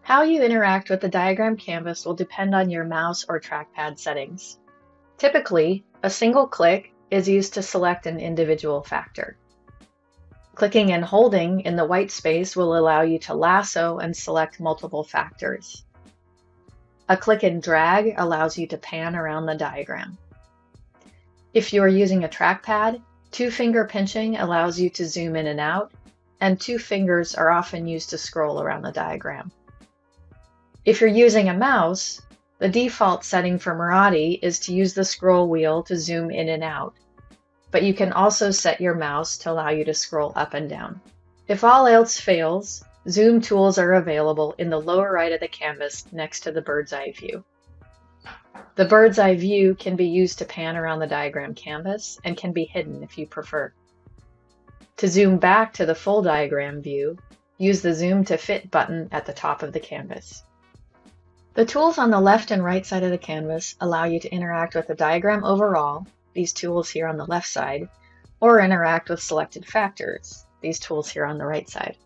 How you interact with the diagram canvas will depend on your mouse or trackpad settings. Typically, a single click is used to select an individual factor. Clicking and holding in the white space will allow you to lasso and select multiple factors. A click and drag allows you to pan around the diagram. If you are using a trackpad, two-finger pinching allows you to zoom in and out, and two fingers are often used to scroll around the diagram. If you're using a mouse, the default setting for Marathi is to use the scroll wheel to zoom in and out, but you can also set your mouse to allow you to scroll up and down. If all else fails, zoom tools are available in the lower right of the canvas next to the bird's eye view. The bird's eye view can be used to pan around the diagram canvas and can be hidden if you prefer. To zoom back to the full diagram view, use the Zoom to Fit button at the top of the canvas. The tools on the left and right side of the canvas allow you to interact with the diagram overall, these tools here on the left side, or interact with selected factors, these tools here on the right side.